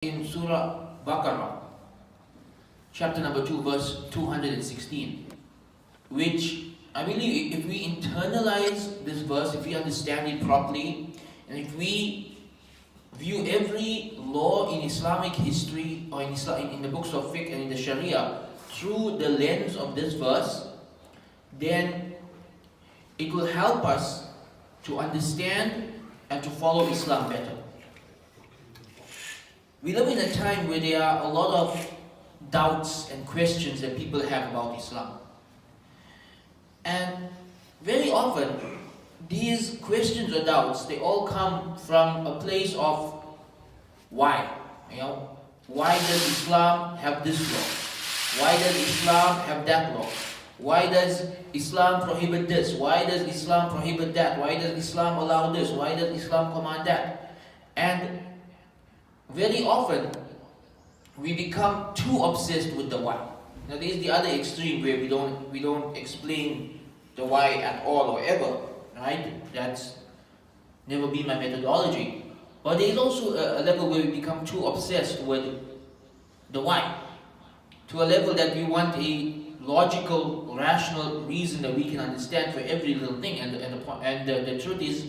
in Surah Baqarah, chapter number 2, verse 216, which I believe if we internalize this verse, if we understand it properly, and if we view every law in Islamic history or in the books of fiqh and in the Shariah through the lens of this verse, then it will help us to understand and to follow Islam better. We live in a time where there are a lot of doubts and questions that people have about Islam. And very often, these questions or doubts, they all come from a place of why. Why does Islam have this law? Why does Islam have that law? Why does Islam prohibit this? Why does Islam prohibit that? Why does Islam allow this? Why does Islam command that? And very often, we become too obsessed with the why. Now, there is the other extreme where we don't explain the why at all or ever, right? That's never been my methodology. But there is also a level where we become too obsessed with the why, to a level that we want a logical, rational reason that we can understand for every little thing. And the truth is,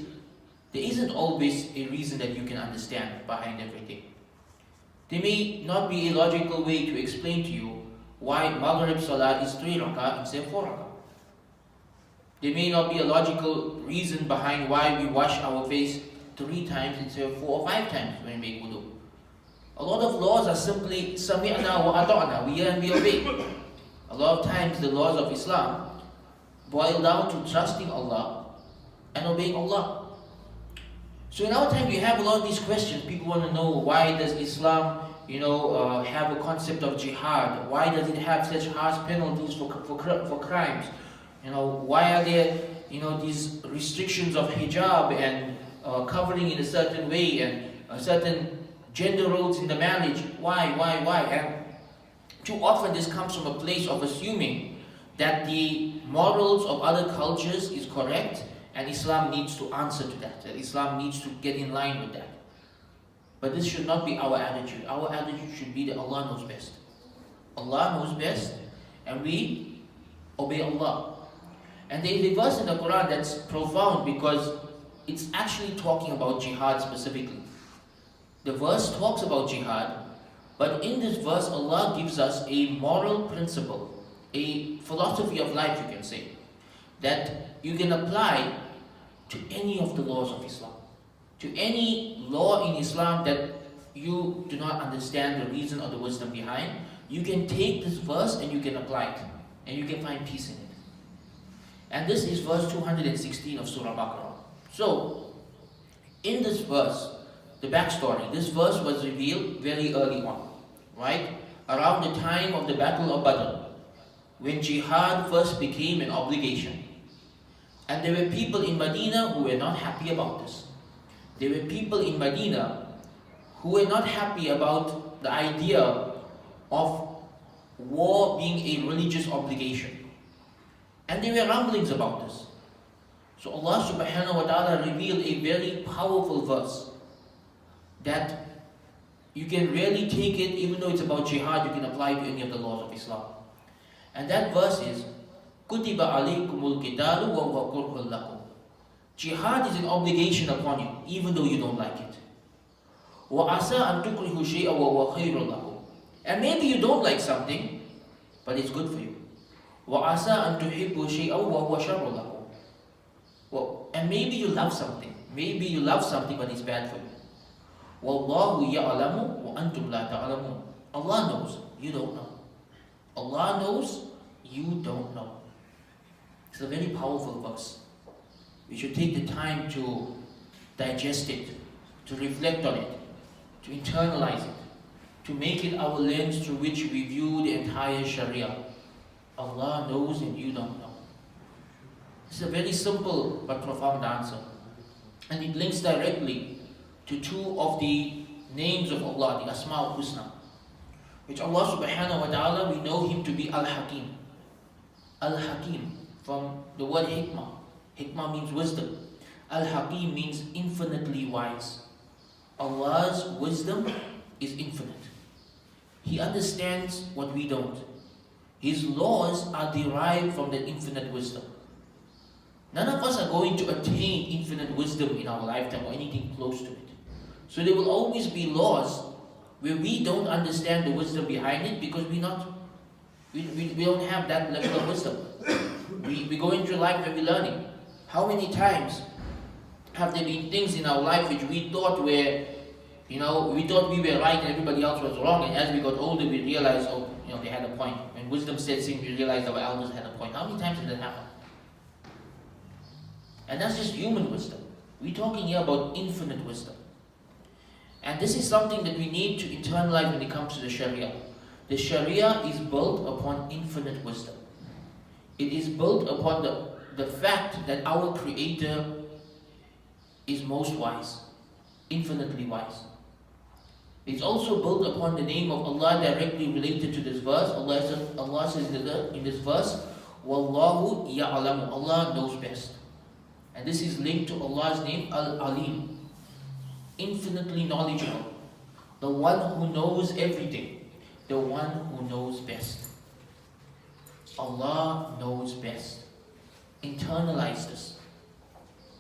there isn't always a reason that you can understand behind everything. There may not be a logical way to explain to you why Maghrib Salah is 3 rak'ah instead of 4 rak'ah. There may not be a logical reason behind why we wash our face 3 times instead of 4 or 5 times when we make wudu. A lot of laws are simply sami'na wa ata'na, we hear and we obey. A lot of times the laws of Islam boil down to trusting Allah and obeying Allah. So in our time we have a lot of these questions. People want to know, why does Islam have a concept of jihad? Why does it have such harsh penalties for crimes? Why are there these restrictions of hijab and covering in a certain way and certain gender roles in the marriage? Why? And too often this comes from a place of assuming that the morals of other cultures is correct and Islam needs to answer to that Islam needs to get in line with that. But this should not be our attitude. Our attitude should be that Allah knows best. Allah knows best and we obey Allah. And there is a verse in the Quran that's profound because it's actually talking about jihad specifically. The verse talks about jihad, but in this verse Allah gives us a moral principle, a philosophy of life, you can say, that you can apply to any of the laws of Islam. To any law in Islam that you do not understand the reason or the wisdom behind, you can take this verse and you can apply it. And you can find peace in it. And this is verse 216 of Surah Baqarah. So, in this verse, the backstory, this verse was revealed very early on, right? Around the time of the Battle of Badr, when jihad first became an obligation. And there were people in Medina who were not happy about this. There were people in Medina who were not happy about the idea of war being a religious obligation. And there were rumblings about this. So Allah subhanahu wa ta'ala revealed a very powerful verse that you can really take it, even though it's about jihad, you can apply to any of the laws of Islam. And that verse is, كُتِبَ عَلَيْكُمُ الْقِتَالُ وَهُوَ كُرْهٌ لَكُمْ. Jihad is an obligation upon you, even though you don't like it. وَعَسَىٰ أَن تُكْرِهُ شَيْئًا وَهُوَ خَيْرٌ لَكُمْ. And maybe you don't like something, but it's good for you. وَعَسَىٰ أَن تُحِبُّوا شَيْئًا وَهُوَ شَرٌ لَكُمْ. And maybe you love something. Maybe you love something, but it's bad for you. وَاللَّهُ يَعْلَمُ وَأَنْتُمْ لَا تَعْلَمُونَ. Allah knows, you don't know. Allah knows, you don't know. It's a very powerful verse. We should take the time to digest it, to reflect on it, to internalize it, to make it our lens through which we view the entire Sharia. Allah knows and you don't know. It's a very simple but profound answer. And it links directly to 2 of the names of Allah, the Asma al-Husna, which Allah subhanahu wa ta'ala, we know Him to be Al-Hakim. Al-Hakim, from the word hikmah. Hikmah means wisdom. Al-Hakim means infinitely wise. Allah's wisdom is infinite. He understands what we don't. His laws are derived from the infinite wisdom. None of us are going to attain infinite wisdom in our lifetime or anything close to it. So there will always be laws where we don't understand the wisdom behind it because we don't have that level of wisdom. We go into life and we're learning. How many times have there been things in our life which we thought were, we thought we were right and everybody else was wrong, and as we got older we realized, they had a point. When wisdom said something, we realized our elders had a point. How many times did that happen? And that's just human wisdom. We're talking here about infinite wisdom. And this is something that we need to internalize when it comes to the Sharia. The Sharia is built upon infinite wisdom. It is built upon the fact that our Creator is most wise, infinitely wise. It's also built upon the name of Allah directly related to this verse. Allah says in this verse, Wallahu ya'alamu, Allah knows best. And this is linked to Allah's name, Al-Alim, infinitely knowledgeable, the one who knows everything, the one who knows best. Allah knows best. Internalize this.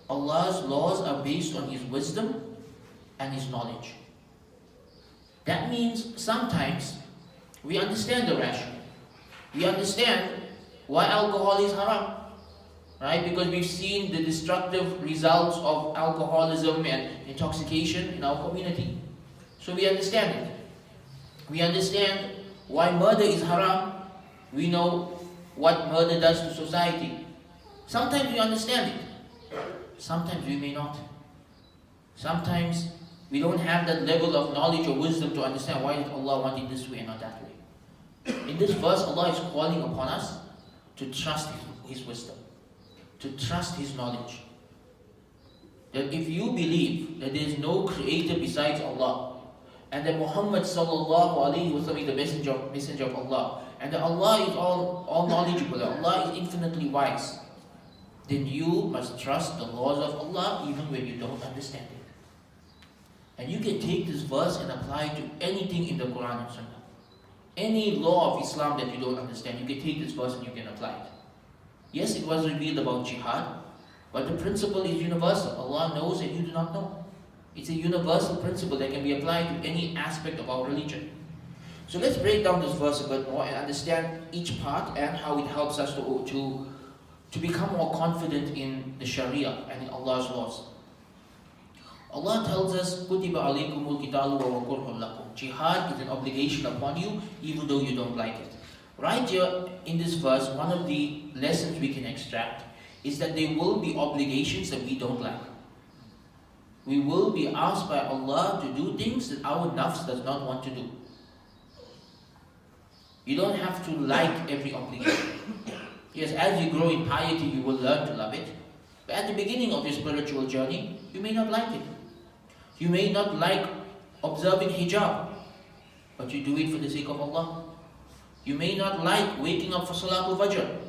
Allah's laws are based on His wisdom and His knowledge. That means sometimes we understand the rational. We understand why alcohol is haram. Right? Because we've seen the destructive results of alcoholism and intoxication in our community. So we understand it. We understand why murder is haram. We know what murder does to society. Sometimes we understand it. Sometimes we may not. Sometimes we don't have that level of knowledge or wisdom to understand why did Allah want it this way and not that way. In this verse, Allah is calling upon us to trust His wisdom, to trust His knowledge. That if you believe that there is no creator besides Allah, and that Muhammad sallallahu alaihi wasallam is the messenger of Allah, and that Allah is all knowledgeable, that Allah is infinitely wise, then you must trust the laws of Allah even when you don't understand it. And you can take this verse and apply it to anything in the Quran and Sunnah. Any law of Islam that you don't understand, you can take this verse and you can apply it. Yes, it was revealed about jihad, but the principle is universal. Allah knows and you do not know. It's a universal principle that can be applied to any aspect of our religion. So let's break down this verse a bit more and understand each part and how it helps us to become more confident in the Sharia and in Allah's laws. Allah tells us, "Kutiba alaykumul qitalu wa huwa kurhun lakum." Jihad is an obligation upon you, even though you don't like it. Right here in this verse, one of the lessons we can extract is that there will be obligations that we don't like. We will be asked by Allah to do things that our nafs does not want to do. You don't have to like every obligation. Yes, as you grow in piety, you will learn to love it. But at the beginning of your spiritual journey, you may not like it. You may not like observing hijab, but you do it for the sake of Allah. You may not like waking up for Salatul Fajr,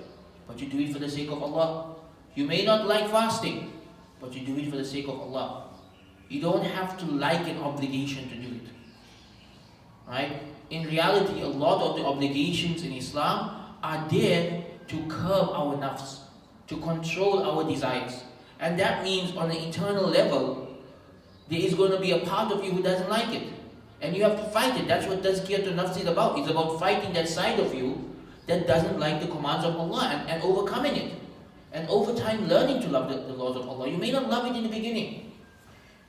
but you do it for the sake of Allah. You may not like fasting, but you do it for the sake of Allah. You don't have to like an obligation to do it. Right? In reality, a lot of the obligations in Islam are there to curb our nafs, to control our desires. And that means on an internal level, there is going to be a part of you who doesn't like it. And you have to fight it. That's what Tazkiyatun Nafs is about. It's about fighting that side of you that doesn't like the commands of Allah and overcoming it. And over time learning to love the laws of Allah. You may not love it in the beginning.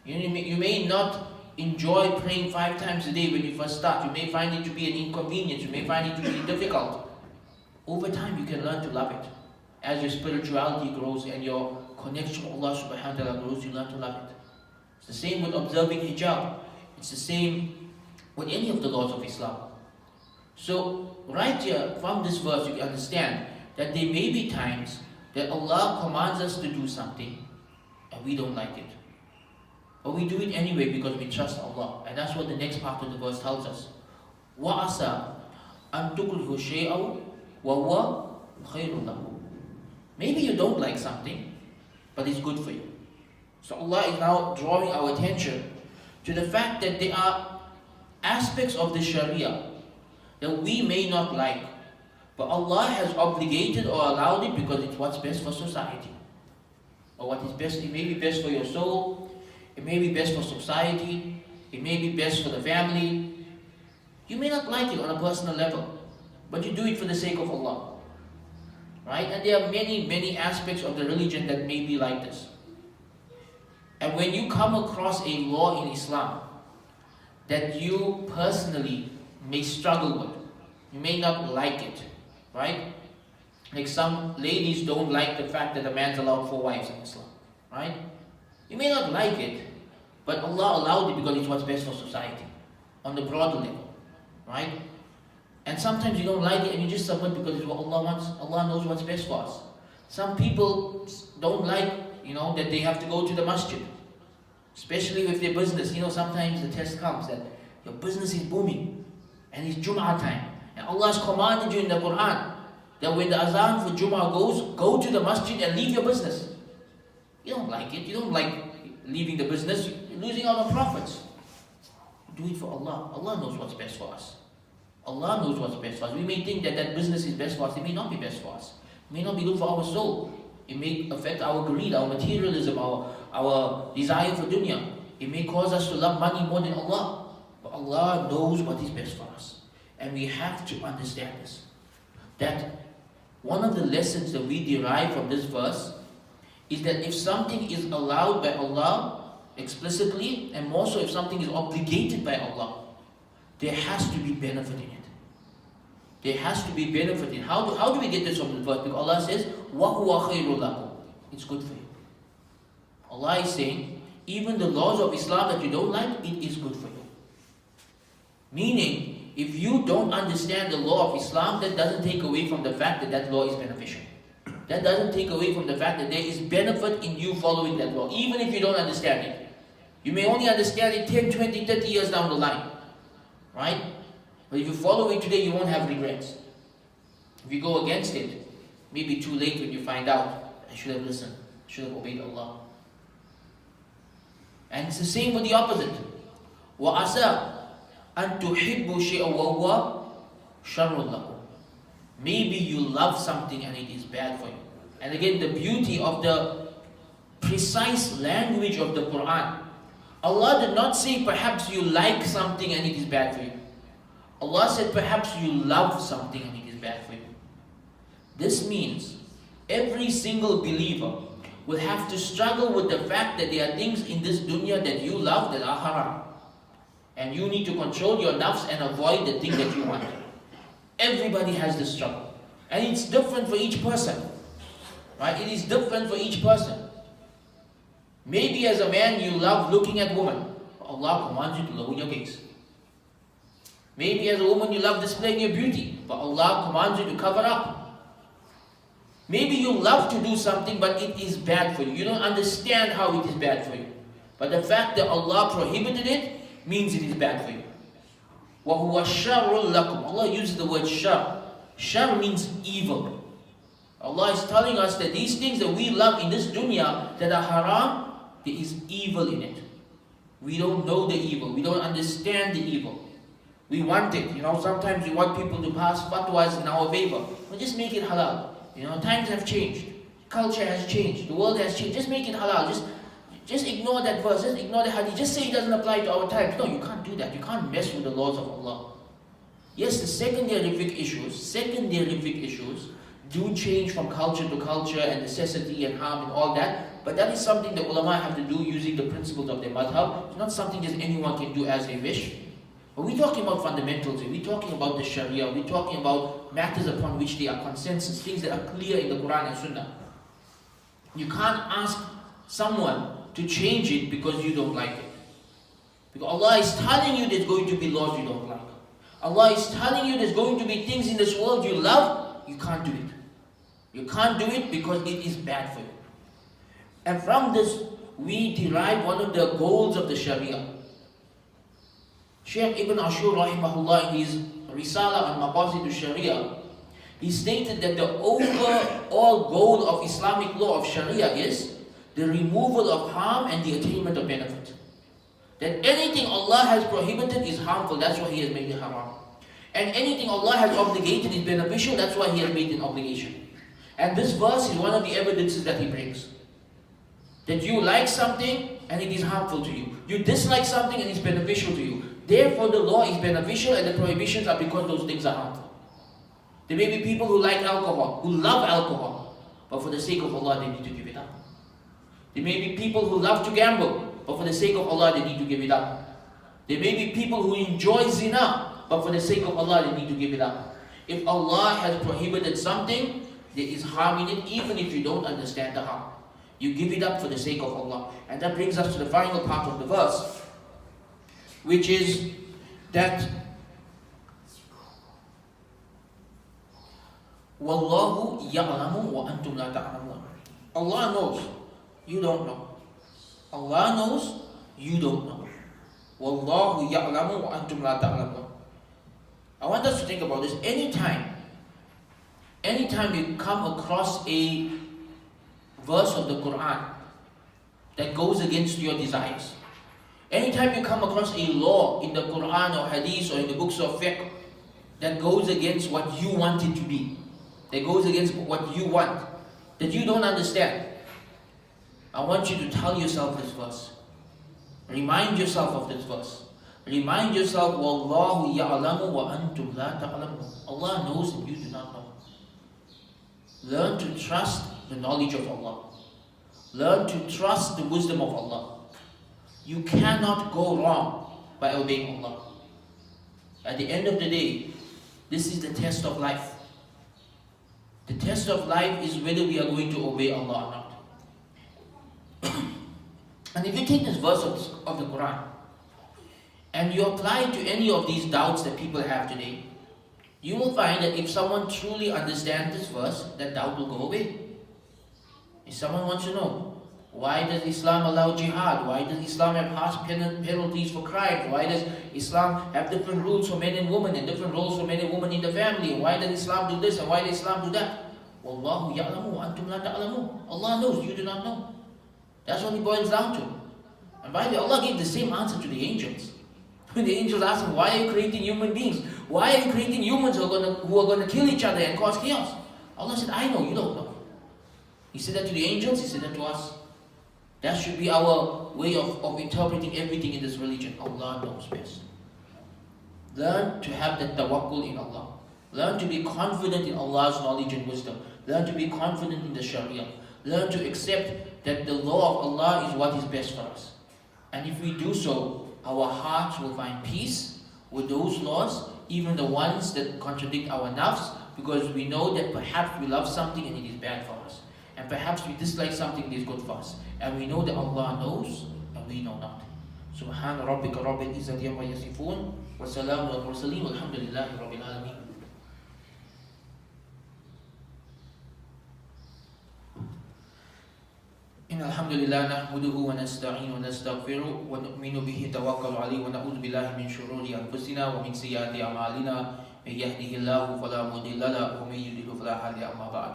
You may not enjoy praying 5 times a day when you first start. You may find it to be an inconvenience. You may find it to be difficult. Over time you can learn to love it. As your spirituality grows and your connection with Allah subhanahu wa ta'ala grows, you learn to love it. It's the same with observing hijab. It's the same with any of the laws of Islam. So right here from this verse you can understand that there may be times that Allah commands us to do something and we don't like it. But we do it anyway because we trust Allah. And that's what the next part of the verse tells us. وَعَسَى أَن تُكْرِهُ شَيْئًا وَهُوَ خَيْرٌ لَكُمْ. Maybe you don't like something, but it's good for you. So Allah is now drawing our attention to the fact that there are aspects of the Sharia that we may not like, but Allah has obligated or allowed it because it's what's best for society. Or what is best, it may be best for your soul, it may be best for society, it may be best for the family. You may not like it on a personal level, but you do it for the sake of Allah. Right? And there are many, many aspects of the religion that may be like this. And when you come across a law in Islam that you personally may struggle with, you may not like it, right? Like some ladies don't like the fact that a man's allowed 4 wives in Islam, right? You may not like it, but Allah allowed it because it's what's best for society, on the broader level, right? And sometimes you don't like it and you just submit because it's what Allah wants. Allah knows what's best for us. Some people don't like, that they have to go to the masjid, especially with their business. Sometimes the test comes that your business is booming and it's Jum'ah time. And Allah has commanded you in the Quran that when the azan for Jum'ah goes, go to the masjid and leave your business. You don't like it. You don't like leaving the business. You're losing out on profits. Do it for Allah. Allah knows what's best for us. Allah knows what's best for us. We may think that that business is best for us. It may not be best for us. It may not be good for our soul. It may affect our greed, our materialism, our desire for dunya. It may cause us to love money more than Allah. But Allah knows what is best for us. And we have to understand this. That one of the lessons that we derive from this verse is that if something is allowed by Allah explicitly, and more so if something is obligated by Allah, there has to be benefit in it. There has to be benefit in it. How do we get this from the verse? Because Allah says, وَهُوَ خَيْرٌ لَكُمْ. It's good for you. Allah is saying, even the laws of Islam that you don't like, it is good for you. Meaning, if you don't understand the law of Islam, that doesn't take away from the fact that that law is beneficial. That doesn't take away from the fact that there is benefit in you following that law, even if you don't understand it. You may only understand it 10, 20, 30 years down the line. Right? But if you follow it today, you won't have regrets. If you go against it, maybe too late when you find out, I should have listened, I should have obeyed Allah. And it's the same with the opposite. وَعَسَىٰ أَن تُحِبُّوا شَيْئًا وَهُوَ شَرٌّ لَكُمْ. Maybe you love something and it is bad for you. And again, the beauty of the precise language of the Quran. Allah did not say perhaps you like something and it is bad for you. Allah said perhaps you love something and it is bad for you. This means every single believer will have to struggle with the fact that there are things in this dunya that you love that are haram. And you need to control your nafs and avoid the thing that you want. Everybody has this struggle. And it's different for each person. Right? It is different for each person. Maybe as a man you love looking at women. Allah commands you to lower your gaze. Maybe as a woman you love displaying your beauty, but Allah commands you to cover up. Maybe you love to do something but it is bad for you. You don't understand how it is bad for you. But the fact that Allah prohibited it means it is bad for you. وَهُوَ شَرٌّ لَكُمْ. Allah uses the word shar. Shar means evil. Allah is telling us that these things that we love in this dunya that are haram, there is evil in it. We don't know the evil. We don't understand the evil. We want it. Sometimes we want people to pass fatwas in our favor. But just make it halal. Times have changed. Culture has changed. The world has changed. Just make it halal. Just ignore that verse. Just ignore the hadith. Just say it doesn't apply to our times. No, you can't do that. You can't mess with the laws of Allah. Yes, the secondary issues do change from culture to culture and necessity and harm and all that. But that is something the ulama have to do using the principles of their madhab. It's not something that anyone can do as they wish. But we're talking about fundamentals here. We're talking about the Sharia. We're talking about matters upon which there are consensus, things that are clear in the Quran and Sunnah. You can't ask someone to change it because you don't like it. Because Allah is telling you there's going to be laws you don't like. Allah is telling you there's going to be things in this world you love, you can't do it. You can't do it because it is bad for you. And from this, we derive one of the goals of the Sharia. Shaykh Ibn Ashur rahimahullah in his Risala on Maqasid al-Sharia, he stated that the overall goal of Islamic law of Sharia is the removal of harm and the attainment of benefit. That anything Allah has prohibited is harmful, that's why He has made it haram. And anything Allah has obligated is beneficial, that's why He has made it an obligation. And this verse is one of the evidences that He brings. That you like something and it is harmful to you. You dislike something and it's beneficial to you. Therefore the law is beneficial and the prohibitions are because those things are harmful. There may be people who like alcohol, who love alcohol, but for the sake of Allah they need to give it up. There may be people who love to gamble, but for the sake of Allah they need to give it up. There may be people who enjoy zina, but for the sake of Allah they need to give it up. If Allah has prohibited something, there is harm in it, even if you don't understand the harm. You give it up for the sake of Allah. And that brings us to the final part of the verse, which is that Wallahu ya'lamu wa antum la ta'lamun. Allah knows, you don't know. Allah knows, you don't know. Wallahu ya'lamu wa antum la ta'lamun. I want us to think about this. Anytime you come across a verse of the Quran that goes against your desires, anytime you come across a law in the Quran or Hadith or in the books of fiqh that goes against what you want it to be, that goes against what you want, that you don't understand, I want you to tell yourself this verse. Remind yourself of this verse. Remind yourself, Wallahu ya'lamu wa antum la ta'lamun. Allah knows and you do not know. Learn to trust the knowledge of Allah. Learn to trust the wisdom of Allah. You cannot go wrong by obeying Allah. At the end of the day, this is the test of life. The test of life is whether we are going to obey Allah or not. And if you take this verse of the Quran and you apply it to any of these doubts that people have today, you will find that if someone truly understands this verse, that doubt will go away. If someone wants to know, why does Islam allow jihad? Why does Islam have harsh penalties for crimes? Why does Islam have different rules for men and women and different roles for men and women in the family? And why does Islam do this and why does Islam do that? Wallahu ya'lamu wa antum la ta'lamun. Allah knows, you do not know. That's what it boils down to. And by the way, Allah gave the same answer to the angels. When the angels asked him, why are you creating human beings? Why are you creating humans who are going to kill each other and cause chaos? Allah said, I know, you don't know. He said that to the angels, He said that to us. That should be our way of interpreting everything in this religion. Allah knows best. Learn to have that tawakkul in Allah. Learn to be confident in Allah's knowledge and wisdom. Learn to be confident in the Shariah. Learn to accept that the law of Allah is what is best for us. And if we do so, our hearts will find peace with those laws, even the ones that contradict our nafs, because we know that perhaps we love something and it is bad for us. And perhaps we dislike something that is good for us. And we know that Allah knows and we know not. Subhana rabbika rabbil izzati amma yasifun wa salamun al mursaleen walhamdulillahi rabbil alameen. إن الحمد لله نحمده ونستعين ونستغفره ونؤمن به توكل عليه ونعوذ بالله من شرور أنفسنا ومن سيئات أعمالنا من يهده الله فلا مضل له ومن يضلل فلا هادي له أما بعد.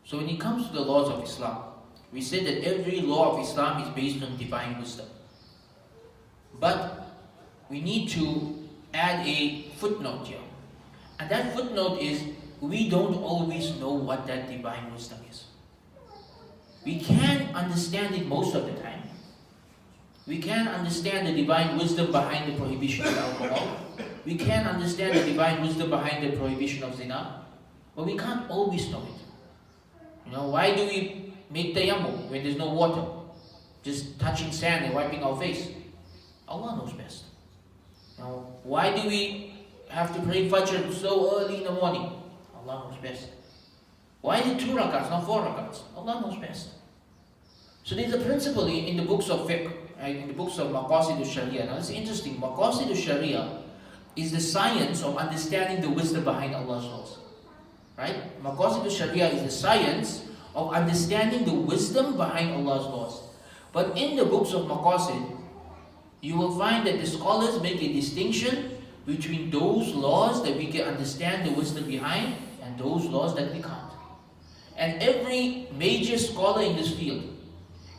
So when it comes to the laws of Islam, we said that every law of Islam is based on divine wisdom. But we need to add a footnote here. And that footnote is, we don't always know what that divine wisdom is. We can understand it most of the time. We can understand the divine wisdom behind the prohibition of alcohol. We can understand the divine wisdom behind the prohibition of zina. But we can't always know it. Why do we make tayammum when there's no water? Just touching sand and wiping our face. Allah knows best. Why do we have to pray Fajr so early in the morning? Allah knows best. Why is it 2 rakats, not 4 rakats? Allah knows best. So there's a principle in the books of fiqh, in the books of Maqasid al-Shariah. Now it's interesting. Maqasid al-Shariah is the science of understanding the wisdom behind Allah's laws. Right? Maqasid al-Shariah is the science of understanding the wisdom behind Allah's laws. But in the books of Maqasid, you will find that the scholars make a distinction between those laws that we can understand the wisdom behind and those laws that we can't. And every major scholar in this field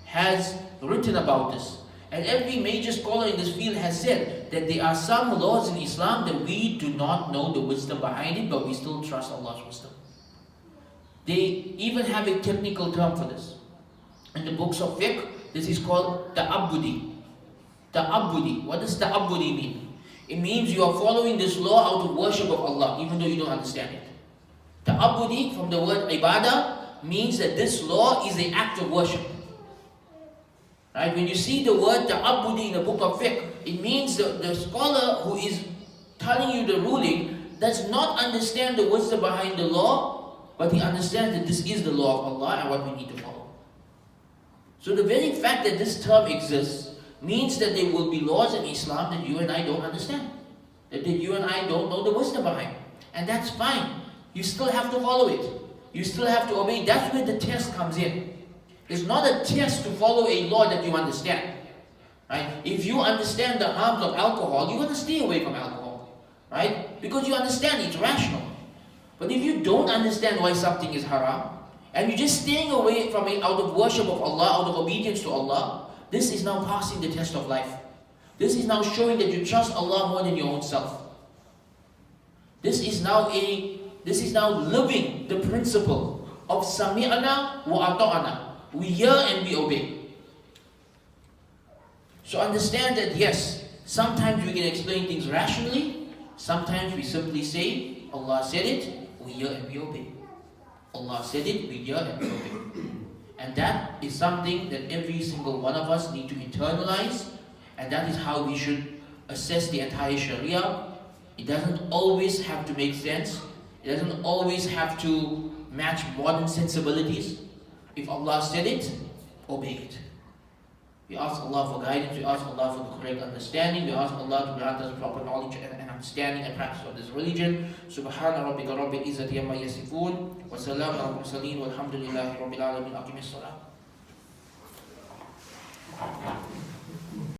has written about this. And every major scholar in this field has said that there are some laws in Islam that we do not know the wisdom behind it, but we still trust Allah's wisdom. They even have a technical term for this. In the books of fiqh, this is called ta'abbudi. Ta'abbudi. What does ta'abbudi mean? It means you are following this law out of worship of Allah, even though you don't understand it. Ta'abbudi, from the word ibadah, means that this law is an act of worship. Right? When you see the word ta'abbudi in the book of fiqh, it means the scholar who is telling you the ruling does not understand the wisdom behind the law, but he understands that this is the law of Allah and what we need to follow. So the very fact that this term exists means that there will be laws in Islam that you and I don't understand, that you and I don't know the wisdom behind. And that's fine. You still have to follow it. You still have to obey. That's where the test comes in. It's not a test to follow a law that you understand. Right? If you understand the harms of alcohol, you're going to stay away from alcohol. Right? Because you understand it's rational. But if you don't understand why something is haram, and you're just staying away from it out of worship of Allah, out of obedience to Allah, this is now passing the test of life. This is now showing that you trust Allah more than your own self. This is now living the principle of sami'ana wa ata'ana. We hear and we obey. So understand that yes, sometimes we can explain things rationally, sometimes we simply say, Allah said it, we hear and we obey. Allah said it, we hear and we obey. And that is something that every single one of us need to internalize, and that is how we should assess the entire Sharia. It doesn't always have to make sense. It doesn't always have to match modern sensibilities. If Allah said it, obey it. We ask Allah for guidance, we ask Allah for the correct understanding, we ask Allah to grant us proper knowledge and understanding and practice of this religion. Subhana rabbika rabbil izzati amma yasifun, wa salamun ala al-mursaleen, walhamdulillahi rabbil alamin. Aqimis salah.